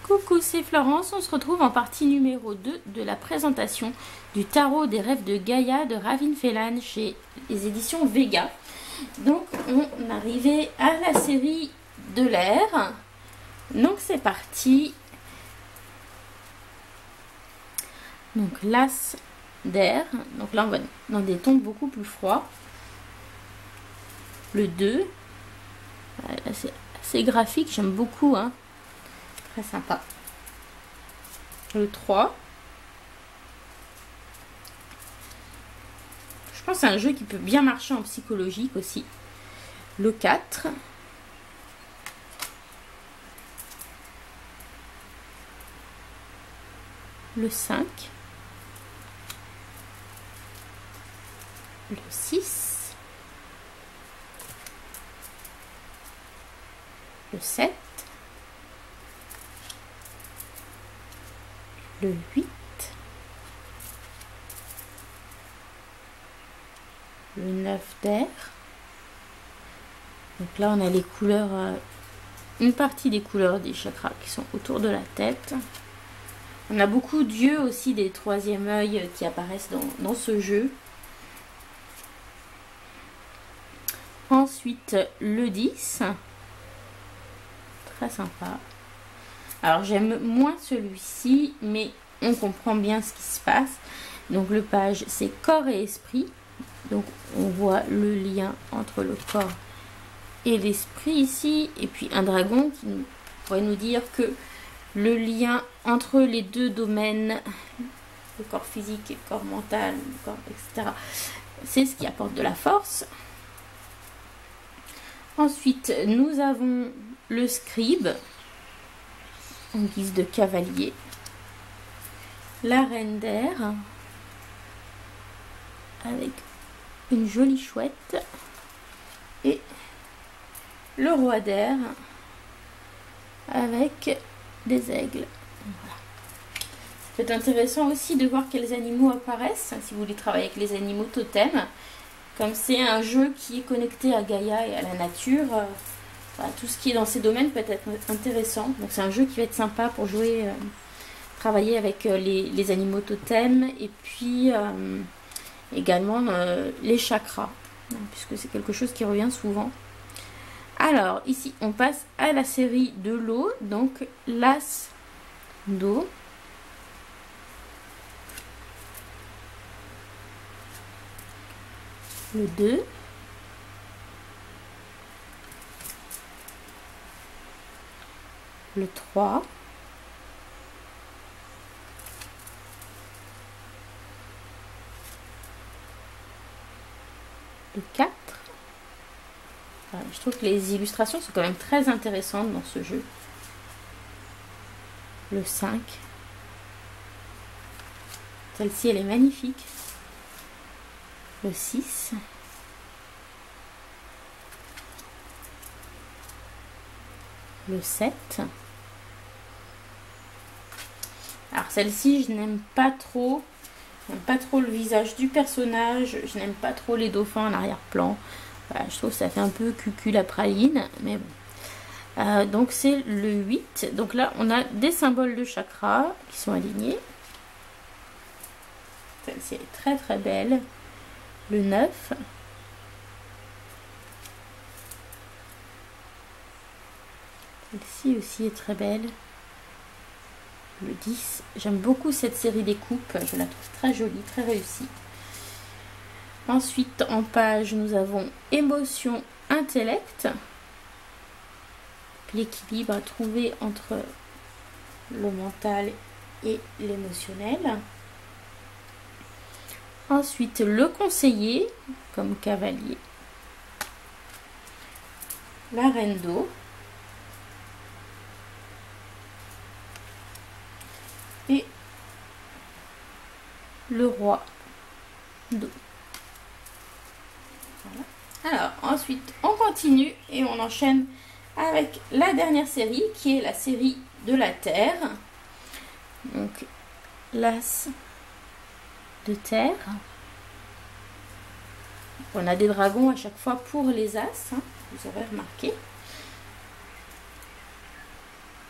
Coucou, c'est Florence, on se retrouve en partie numéro 2 de la présentation du tarot des rêves de Gaïa de Ravin Phelan chez les éditions Vega. Donc on arrivait à la série de l'air, donc c'est parti. Donc l'as d'air, donc là on va dans des tons beaucoup plus froids. Le 2, c'est assez graphique, j'aime beaucoup, hein. Très sympa. Le 3. Je pense que c'est un jeu qui peut bien marcher en psychologique aussi. Le 4. Le 5. Le 6. Le 7. Le 8, le 9 d'air. Donc là on a les couleurs, une partie des couleurs des chakras qui sont autour de la tête. On a beaucoup d'yeux aussi, des troisième œil qui apparaissent dans ce jeu. Ensuite le 10, très sympa. Alors j'aime moins celui-ci, mais on comprend bien ce qui se passe. Donc le page, c'est corps et esprit. Donc on voit le lien entre le corps et l'esprit ici. Et puis un dragon qui pourrait nous dire que le lien entre les deux domaines, le corps physique et le corps mental, le corps, etc., c'est ce qui apporte de la force. Ensuite, nous avons le scribe en guise de cavalier, la reine d'air avec une jolie chouette et le roi d'air avec des aigles. Voilà. Ça peut être intéressant aussi de voir quels animaux apparaissent si vous voulez travailler avec les animaux totems, comme c'est un jeu qui est connecté à Gaïa et à la nature. Voilà, tout ce qui est dans ces domaines peut être intéressant. Donc c'est un jeu qui va être sympa pour jouer, travailler avec les animaux totems et puis également les chakras, puisque c'est quelque chose qui revient souvent. Alors ici on passe à la série de l'eau, donc l'as d'eau. Le 2. Le 3, le 4. Voilà, je trouve que les illustrations sont quand même très intéressantes dans ce jeu. Le 5. Celle-ci, elle est magnifique. Le 6. Le 7. Alors celle-ci, je n'aime pas trop. Je n'aime pas trop le visage du personnage. Je n'aime pas trop les dauphins en arrière-plan. Voilà, je trouve que ça fait un peu cucul la praline. Mais bon. Donc c'est le 8. Donc là, on a des symboles de chakra qui sont alignés. Celle-ci est très très belle. Le 9. Celle-ci aussi est très belle. Le 10. J'aime beaucoup cette série des coupes. Je la trouve très jolie, très réussie. Ensuite, en page, nous avons émotion, intellect. L'équilibre à trouver entre le mental et l'émotionnel. Ensuite, le conseiller comme cavalier. La reine d'eau. Et le roi d'eau. Voilà. Alors ensuite on continue et on enchaîne avec la dernière série qui est la série de la terre. Donc l'as de terre. On a des dragons à chaque fois pour les as, hein, vous aurez remarqué.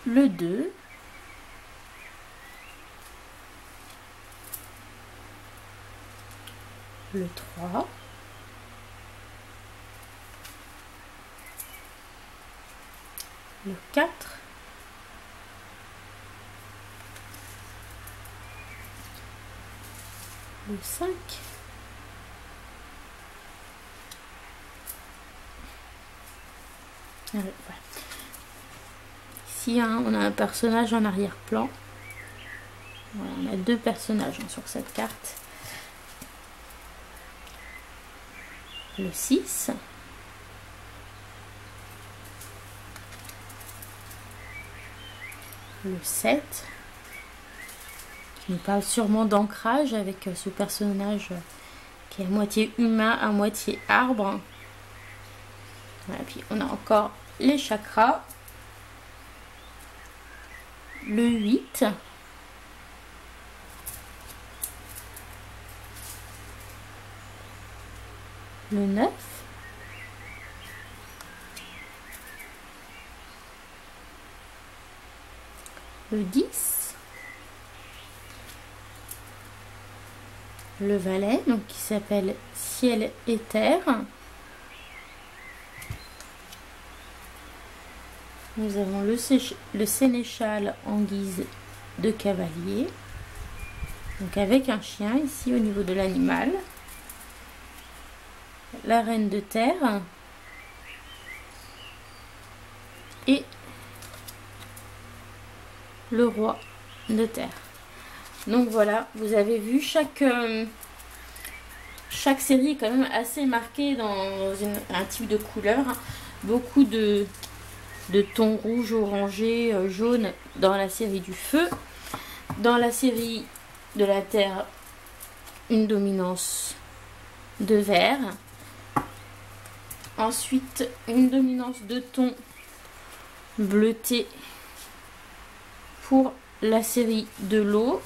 Le 2. le 3, le 4, le 5, voilà. Ici, hein, on a un personnage en arrière-plan. Voilà, on a deux personnages hein, sur cette carte. Le 6. Le 7. Qui nous parle sûrement d'ancrage avec ce personnage qui est à moitié humain, à moitié arbre. Voilà, puis on a encore les chakras. Le 8. Le 9. Le 10. Le valet, donc qui s'appelle ciel et terre. Nous avons le sénéchal en guise de cavalier. Donc avec un chien ici au niveau de l'animal. La reine de terre. Et le roi de terre. Donc voilà, vous avez vu, chaque série est quand même assez marquée dans un type de couleur. Beaucoup de tons rouge, orangé, jaune dans la série du feu. Dans la série de la terre, une dominance de vert. Ensuite, une dominance de ton bleuté pour la série de l'eau.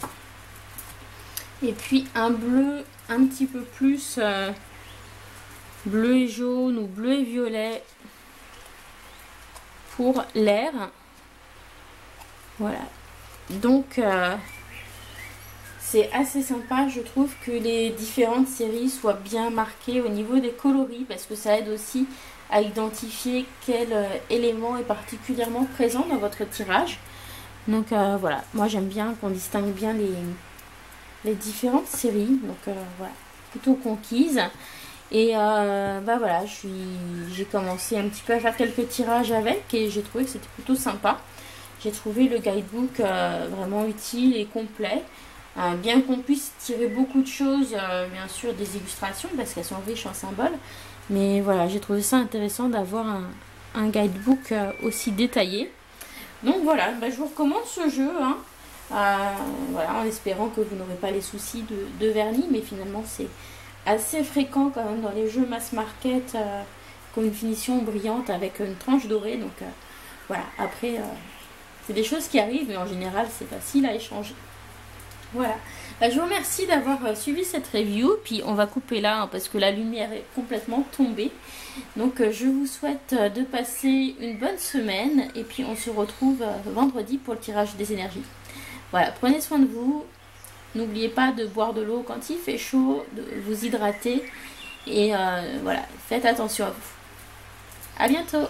Et puis un bleu un petit peu plus bleu et jaune ou bleu et violet pour l'air. Voilà. Donc c'est assez sympa, je trouve, que les différentes séries soient bien marquées au niveau des coloris, parce que ça aide aussi à identifier quel élément est particulièrement présent dans votre tirage. Donc voilà, moi j'aime bien qu'on distingue bien les différentes séries. Donc voilà, plutôt conquise. Et bah voilà, j'ai commencé un petit peu à faire quelques tirages avec et j'ai trouvé que c'était plutôt sympa. J'ai trouvé le guidebook vraiment utile et complet. Bien qu'on puisse tirer beaucoup de choses, bien sûr des illustrations parce qu'elles sont riches en symboles. Mais voilà, j'ai trouvé ça intéressant d'avoir un guidebook aussi détaillé. Donc voilà, bah, je vous recommande ce jeu. Hein. Voilà, en espérant que vous n'aurez pas les soucis de vernis. Mais finalement, c'est assez fréquent quand même dans les jeux mass market. Comme une finition brillante avec une tranche dorée. Donc voilà, après, c'est des choses qui arrivent. Mais en général, c'est facile à échanger. Voilà, bah, je vous remercie d'avoir suivi cette review, puis on va couper là hein, parce que la lumière est complètement tombée. Donc je vous souhaite de passer une bonne semaine et puis on se retrouve vendredi pour le tirage des énergies. Voilà, prenez soin de vous, n'oubliez pas de boire de l'eau quand il fait chaud, de vous hydrater et voilà, faites attention à vous. À bientôt.